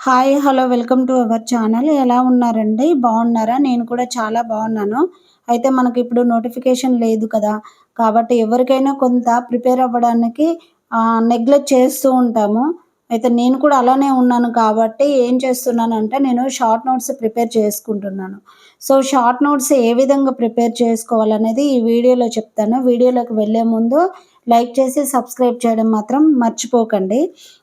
Hi! Hello! Welcome to our channel. ఎలా ఉన్నారండి? బాగున్నారా? నేను కూడా చాలా బాగున్నాను. అయితే మనకిప్పుడు నోటిఫికేషన్ లేదు కదా! కాబట్టి ఎవరికైనా కొంత ప్రిపేర్ అవ్వడానికి నెగ్లెక్ట్ చేస్తూ ఉంటాము. అయితే నేను కూడా అలానే ఉన్నాను కాబట్టి ఏం చేస్తున్నానంటే నేను షార్ట్ నోట్స్ ప్రిపేర్ చేసుకుంటున్నాను. సో, షార్ట్ నోట్స్ ఏ విధంగా ప్రిపేర్ చేసుకోవాలనేది ఈ వీడియోలో చెప్తాను. వీడియోలోకి వెళ్ళే ముందు లైక్ చేసి సబ్స్క్రైబ్ చేయడం మాత్రం మర్చిపోకండి.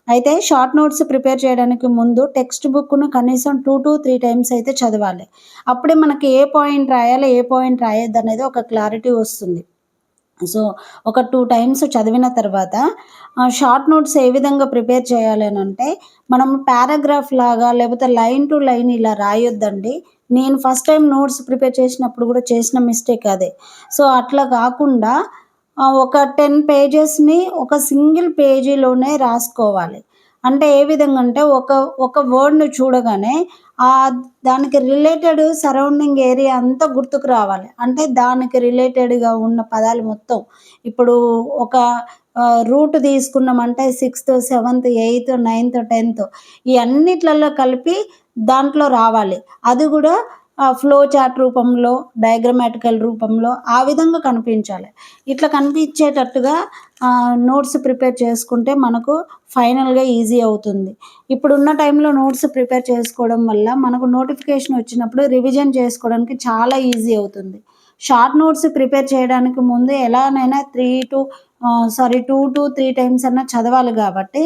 అయితే షార్ట్ నోట్స్ ప్రిపేర్ చేయడానికి ముందు టెక్స్ట్ బుక్‌ను కనీసం 2-3 టైమ్స్ అయితే చదవాలి. అప్పుడే మనకి ఏ పాయింట్ రాయాలి, ఏ పాయింట్ రాయొద్దనేది ఒక క్లారిటీ వస్తుంది. సో, ఒక 2 టైమ్స్ చదివిన తర్వాత షార్ట్ నోట్స్ ఏ విధంగా ప్రిపేర్ చేయాలి అనంటే, మనం పారాగ్రాఫ్ లాగా లేకపోతే లైన్ టు లైన్ ఇలా రాయొద్దండి. నేను ఫస్ట్ టైమ్ నోట్స్ ప్రిపేర్ చేసినప్పుడు కూడా చేసిన మిస్టేక్ అదే. సో, అట్లా కాకుండా ఒక 10 పేజెస్‌ని ఒక సింగిల్ పేజీలోనే రాసుకోవాలి. అంటే ఏ విధంగా అంటే ఒక వర్డ్‌ని చూడగానే దానికి రిలేటెడ్ సరౌండింగ్ ఏరియా అంతా గుర్తుకు రావాలి. అంటే దానికి రిలేటెడ్‌గా ఉన్న పదాలు మొత్తం. ఇప్పుడు ఒక రూట్ తీసుకున్నామంటే సిక్స్త్, సెవెంత్, ఎయిత్, నైన్త్, 10థ్ ఈ అన్నిట్లలో కలిపి దాంట్లో రావాలి. అది గూడా ఫ్లో చార్ట్ రూపంలో, డయాగ్రమాటికల్ రూపంలో ఆ విధంగా కనిపించాలి. ఇట్లా కనిపించేటట్టుగా నోట్స్ ప్రిపేర్ చేసుకుంటే మనకు ఫైనల్‌గా ఈజీ అవుతుంది. ఇప్పుడున్న టైంలో నోట్స్ ప్రిపేర్ చేసుకోవడం వల్ల మనకు నోటిఫికేషన్ వచ్చినప్పుడు రివిజన్ చేసుకోవడానికి చాలా ఈజీ అవుతుంది. షార్ట్ నోట్స్ ప్రిపేర్ చేయడానికి ముందు ఎలానైనా 2-3 టైమ్స్ అన్నా చదవాలి గాబట్టి,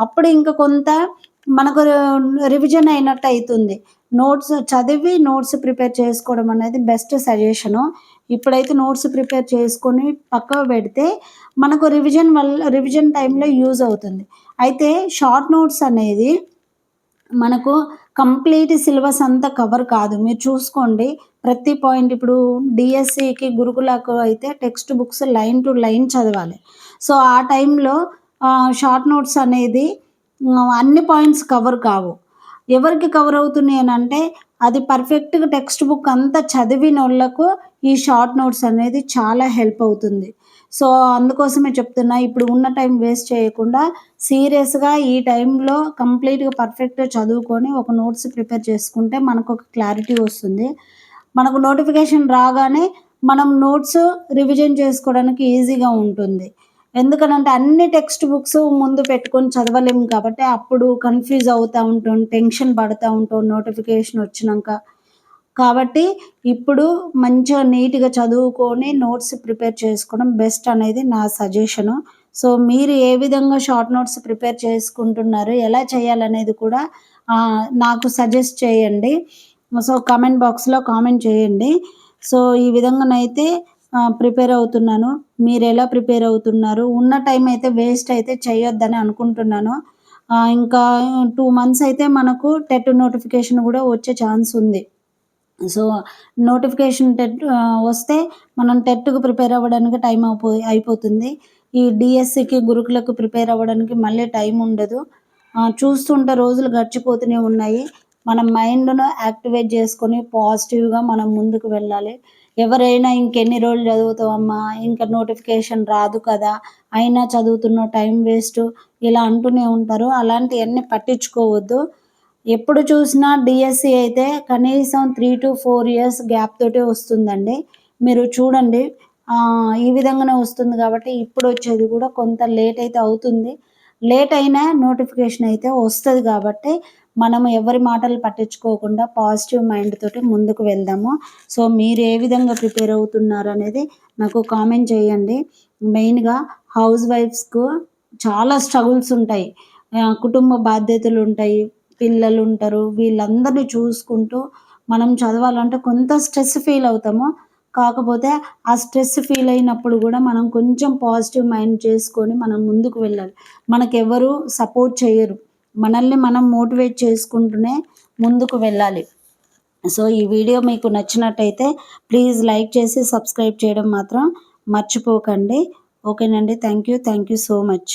అప్పుడు ఇంక కొంత మనకు రివిజన్ అయినట్టు అయితుంది. నోట్స్ చదివి నోట్స్ ప్రిపేర్ చేసుకోవడం అనేది బెస్ట్ సజెషను. ఇప్పుడైతే నోట్స్ ప్రిపేర్ చేసుకొని పక్కకు పెడితే మనకు రివిజన్ టైంలో యూజ్ అవుతుంది. అయితే షార్ట్ నోట్స్ అనేది మనకు కంప్లీట్ సిలబస్ అంతా కవర్ కాదు. మీరు చూసుకోండి ప్రతి పాయింట్ ఇప్పుడు డీఎస్సీకి, గురుకులకు అయితే text books line to line చదవాలి. సో, ఆ టైంలో షార్ట్ నోట్స్ అనేది అన్ని పాయింట్స్ కవర్ కావు. ఎవరికి కవర్ అవుతున్నాయి అనంటే అది పర్ఫెక్ట్‌గా టెక్స్ట్ బుక్ అంతా చదివినోళ్ళకు ఈ షార్ట్ నోట్స్ అనేది చాలా హెల్ప్ అవుతుంది. సో, అందుకోసమే చెప్తున్నా ఇప్పుడు ఉన్న టైం వేస్ట్ చేయకుండా సీరియస్‌గా ఈ టైంలో కంప్లీట్‌గా పర్ఫెక్ట్‌గా చదువుకొని ఒక నోట్స్ ప్రిపేర్ చేసుకుంటే మనకొక క్లారిటీ వస్తుంది. మనకు నోటిఫికేషన్ రాగానే మనం నోట్స్ రివిజన్ చేసుకోవడానికి ఈజీగా ఉంటుంది. ఎందుకనంటే అన్ని టెక్స్ట్ బుక్స్ ముందు పెట్టుకొని చదవలేము కాబట్టి అప్పుడు కన్‌ఫ్యూజ్ అవుతా ఉంటాం. టెన్షన్ పడతా ఉంటాం నోటిఫికేషన్ వచ్చినంక. కాబట్టి ఇప్పుడు మంచిగా నీట్‌గా చదువుకొని నోట్స్ ప్రిపేర్ చేసుకోవడం బెస్ట్ అనేది నా సజెషను. సో, మీరు ఏ విధంగా షార్ట్ నోట్స్ ప్రిపేర్ చేసుకుంటున్నారు? ఎలా చేయాలనేది కూడా నాకు సజెస్ట్ చేయండి. సో, కామెంట్ బాక్స్‌లో కామెంట్ చేయండి. సో, ఈ విధంగానైతే ప్రిపేర్ అవుతున్నాను. మీరెలా ప్రిపేర్ అవుతున్నారు? ఉన్న టైం అయితే వేస్ట్ అయితే చేయొద్దని అనుకుంటున్నాను. ఇంకా 2 మంత్స్ అయితే మనకు టెట్ నోటిఫికేషన్ గూడా వచ్చే ఛాన్స్ ఉంది. సో, నోటిఫికేషన్ వస్తే మనం టెట్‌కి ప్రిపేర్ అవ్వడానికి టైం అయిపోతుంది. ఈ డీఎస్సీకి, గురుకులకు ప్రిపేర్ అవ్వడానికి మళ్ళీ టైం ఉండదు. చూస్తుంటే రోజులు గడిచిపోతూనే ఉన్నాయి. మన మైండ్‌ను యాక్టివేట్ చేసుకొని పాజిటివ్‌గా మనం ముందుకు వెళ్ళాలి. ఎవరైనా ఇంకెన్ని రోజులు చదువుతావమ్మా, ఇంక నోటిఫికేషన్ రాదు కదా! అయినా చదువుతున్నావు టైం వేస్టు ఇలా అంటూనే ఉంటారు. అలాంటియన్నీ పట్టించుకోవద్దు. ఎప్పుడు చూసినా డీఎస్సీ అయితే కనీసం 3-4 ఇయర్స్ గ్యాప్ తోటే వస్తుందండి. మీరు చూడండి ఈ విధంగానే వస్తుంది కాబట్టి ఇప్పుడొచ్చేది కూడా కొంత లేట్ అయితే అవుతుంది. లేట్ అయినా నోటిఫికేషన్ అయితే వస్తది కాబట్టి మనం ఎవరి మాటలు పట్టించుకోకుండా పాజిటివ్ మైండ్ తోటి ముందుకు వెళ్దాము. సో, మీరు ఏ విధంగా ప్రిపేర్ అవుతున్నారనేది నాకు కామెంట్ చేయండి. మెయిన్‌గా హౌస్ వైఫ్స్‌కు చాలా స్ట్రగుల్స్ ఉంటాయి. కుటుంబ బాధ్యతలుంటాయి. పిల్లలుంటరు. వీళ్ళందరిని చూసుకుంటూ మనం చదవాలంటే కొంత స్ట్రెస్ ఫీల్ అవుతాము. కాకపోతే ఆ స్ట్రెస్ ఫీల్ అయినప్పుడు గూడా మనం కొంచెం పాజిటివ్ మైండ్ చేసుకొని మనం ముందుకు వెళ్ళాలి. మనకెవ్వరు సపోర్ట్ చెయ్యరు. మనల్ని మనం మోటివేట్ చేసుకుంటూనే ముందుకు వెళ్ళాలి. సో, ఈ వీడియో మీకు నచ్చినట్టయితే ప్లీజ్ లైక్ చేసి సబ్స్క్రైబ్ చేయడం మాత్రం మర్చిపోకండి. ఓకేనండి. Thank you so much.